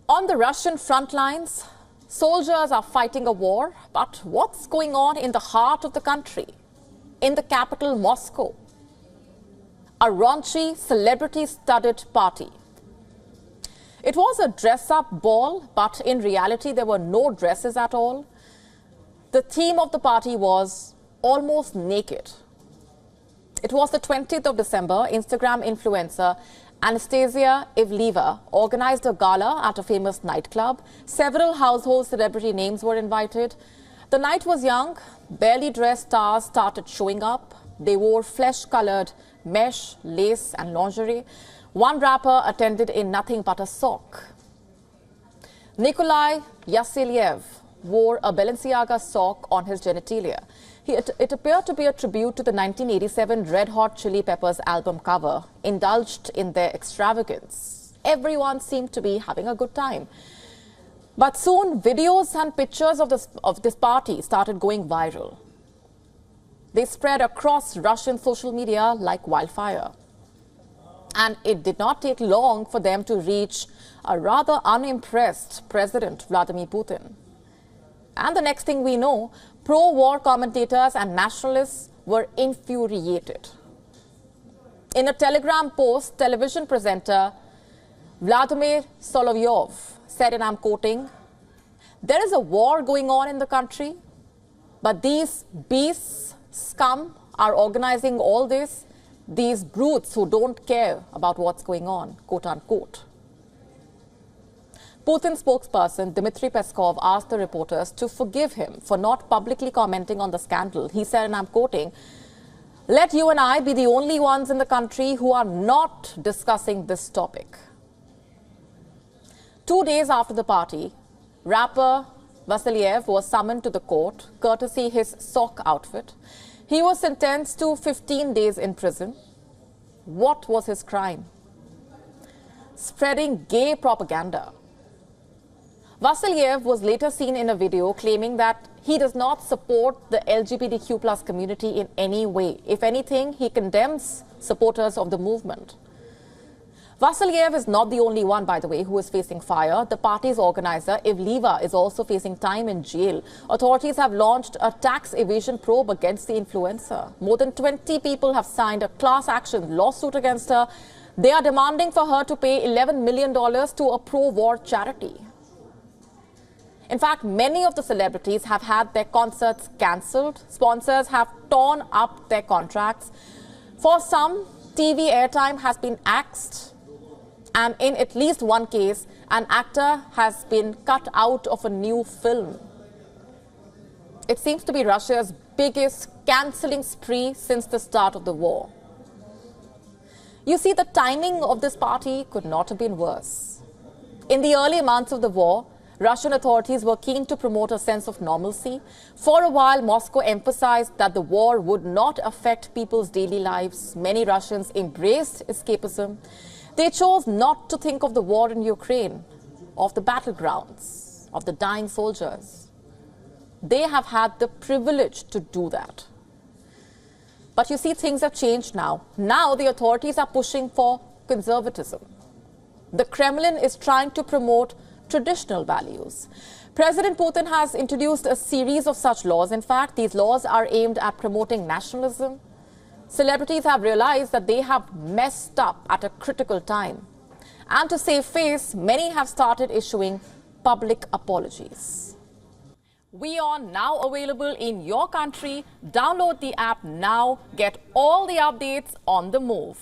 On the Russian front lines, soldiers are fighting a war, but what's going on in the heart of the country, in the capital Moscow? A raunchy, celebrity-studded party. It was a dress-up ball, but in reality there were no dresses at all. The theme of the party was almost naked. It was the 20th of December. Instagram influencer Anastasia Ivleeva organized a gala at a famous nightclub. Several household celebrity names were invited. The night was young. Barely dressed stars started showing up. They wore flesh-colored mesh, lace and lingerie. One rapper attended in nothing but a sock. Nikolai Yasiliev wore a Balenciaga sock on his genitalia. It appeared to be a tribute to the 1987 Red Hot Chili Peppers album cover, indulged in their extravagance. Everyone seemed to be having a good time. But soon, videos and pictures of this party started going viral. They spread across Russian social media like wildfire. And it did not take long for them to reach a rather unimpressed President Vladimir Putin. And the next thing we know, pro-war commentators and nationalists were infuriated. In a Telegram post, television presenter Vladimir Solovyov said, and I'm quoting, "There is a war going on in the country, but these beasts, scum, are organizing all this, these brutes who don't care about what's going on," quote unquote. Putin's spokesperson Dmitry Peskov asked the reporters to forgive him for not publicly commenting on the scandal. He said, and I'm quoting, "Let you and I be the only ones in the country who are not discussing this topic." 2 days after the party, rapper Vasiliev was summoned to the court, courtesy his sock outfit. He was sentenced to 15 days in prison. What was his crime? Spreading gay propaganda. Vasiliev was later seen in a video claiming that he does not support the LGBTQ+ community in any way. If anything, he condemns supporters of the movement. Vasiliev is not the only one, by the way, who is facing fire. The party's organizer, Ivleeva, is also facing time in jail. Authorities have launched a tax evasion probe against the influencer. More than 20 people have signed a class action lawsuit against her. They are demanding for her to pay $11 million to a pro-war charity. In fact, many of the celebrities have had their concerts cancelled. Sponsors have torn up their contracts. For some, TV airtime has been axed. And in at least one case, an actor has been cut out of a new film. It seems to be Russia's biggest cancelling spree since the start of the war. You see, the timing of this party could not have been worse. In the early months of the war, Russian authorities were keen to promote a sense of normalcy. For a while, Moscow emphasized that the war would not affect people's daily lives. Many Russians embraced escapism. They chose not to think of the war in Ukraine, of the battlegrounds, of the dying soldiers. They have had the privilege to do that. But you see, things have changed now. Now the authorities are pushing for conservatism. The Kremlin is trying to promote traditional values. President Putin has introduced a series of such laws. In fact, these laws are aimed at promoting nationalism. Celebrities have realized that they have messed up at a critical time. And to save face, many have started issuing public apologies. WION now available in your country. Download the app now. Get all the updates on the move.